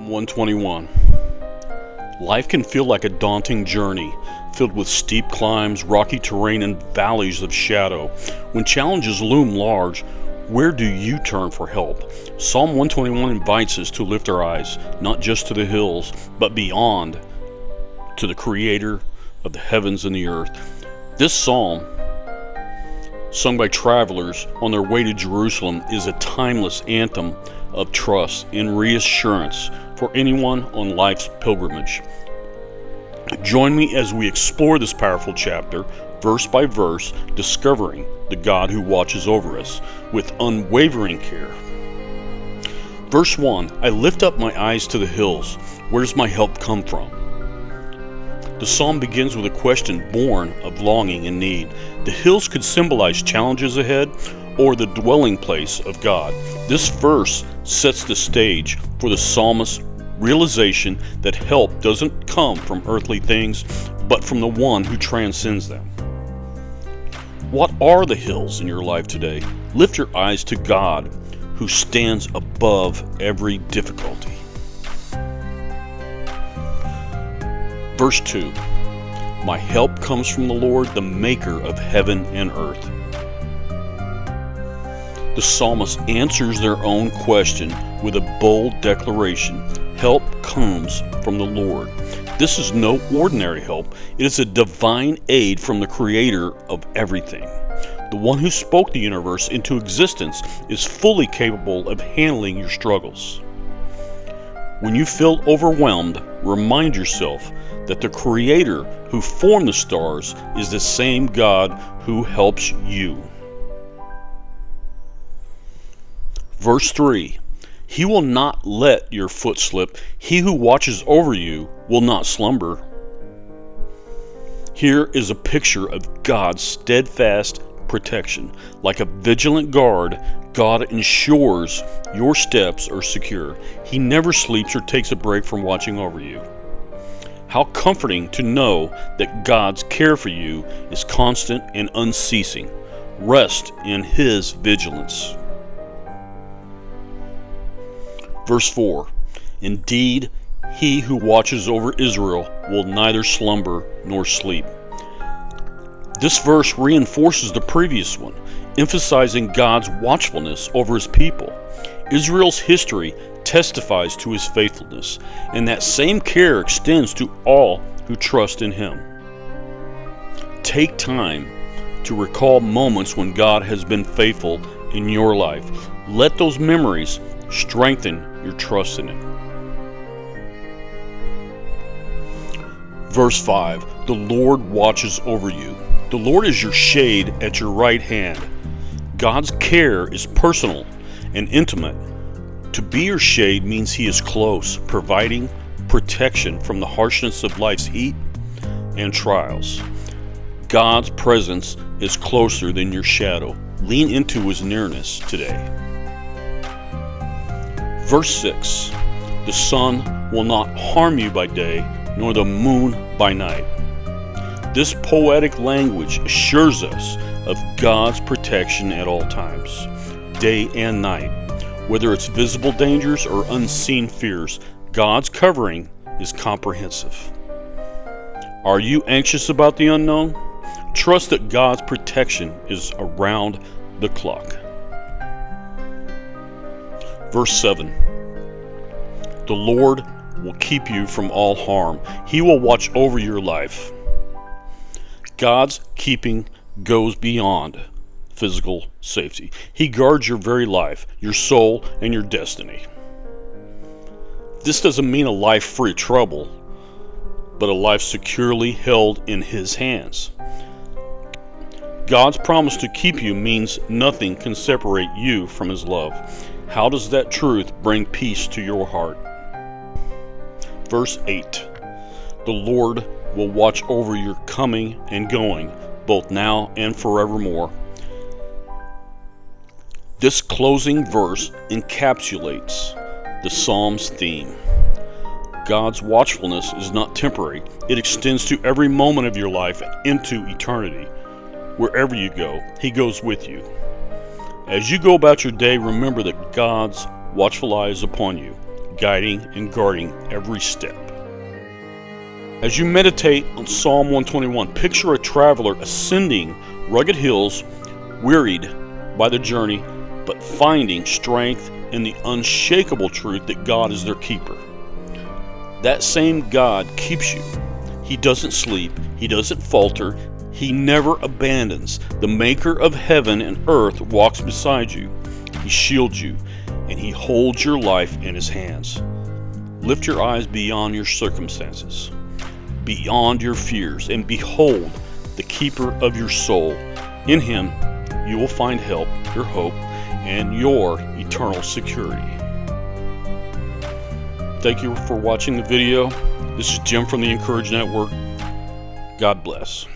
Psalm 121. Life can feel like a daunting journey, filled with steep climbs, rocky terrain, and valleys of shadow. When challenges loom large, where do you turn for help? Psalm 121 invites us to lift our eyes, not just to the hills, but beyond, to the Creator of the heavens and the earth. This psalm, sung by travelers on their way to Jerusalem, is a timeless anthem of trust and reassurance for anyone on life's pilgrimage. Join me as we explore this powerful chapter, verse by verse, discovering the God who watches over us with unwavering care. Verse 1, I lift up my eyes to the hills. Where does my help come from? The psalm begins with a question born of longing and need. The hills could symbolize challenges ahead or the dwelling place of God. This verse sets the stage for the psalmist's realization that help doesn't come from earthly things, but from the one who transcends them. What are the hills in your life today? Lift your eyes to God, who stands above every difficulty. Verse 2, my help comes from the Lord, the maker of heaven and earth. The psalmist answers their own question with a bold declaration. Help comes from the Lord. This is no ordinary help. It is a divine aid from the Creator of everything. The one who spoke the universe into existence is fully capable of handling your struggles. When you feel overwhelmed, remind yourself that the Creator who formed the stars is the same God who helps you. Verse 3, he will not let your foot slip. He who watches over you will not slumber. Here is a picture of God's steadfast protection. Like a vigilant guard, God ensures your steps are secure. He never sleeps or takes a break from watching over you. How comforting to know that God's care for you is constant and unceasing. Rest in His vigilance. Verse 4, indeed, he who watches over Israel will neither slumber nor sleep. This verse reinforces the previous one, emphasizing God's watchfulness over His people. Israel's history testifies to His faithfulness, and that same care extends to all who trust in Him. Take time to recall moments when God has been faithful in your life. Let those memories strengthen your trust in Him. Verse 5, the Lord watches over you. The Lord is your shade at your right hand. God's care is personal and intimate. To be your shade means He is close, providing protection from the harshness of life's heat and trials. God's presence is closer than your shadow. Lean into His nearness today. Verse 6, the sun will not harm you by day, nor the moon by night. This poetic language assures us of God's protection at all times, day and night. Whether it's visible dangers or unseen fears, God's covering is comprehensive. Are you anxious about the unknown? Trust that God's protection is around the clock. Verse 7, the Lord will keep you from all harm. He will watch over your life. God's keeping goes beyond physical safety. He guards your very life, your soul, and your destiny. This doesn't mean a life free of trouble, but a life securely held in His hands. God's promise to keep you means nothing can separate you from His love. How does that truth bring peace to your heart? Verse 8, the Lord will watch over your coming and going, both now and forevermore. This closing verse encapsulates the psalm's theme. God's watchfulness is not temporary. It extends to every moment of your life into eternity. Wherever you go, He goes with you. As you go about your day, remember that God's watchful eye is upon you. guiding and guarding every step. As you meditate on Psalm 121, picture a traveler ascending rugged hills, wearied by the journey, but finding strength in the unshakable truth that God is their keeper. That same God keeps you. He doesn't sleep. He doesn't falter. He never abandons. The maker of heaven and earth walks beside you. He shields you, and He holds your life in His hands. Lift your eyes beyond your circumstances, beyond your fears, and behold the keeper of your soul. In Him, you will find help, your hope, and your eternal security. Thank you for watching the video. This is Jim from the Encourage Network. God bless.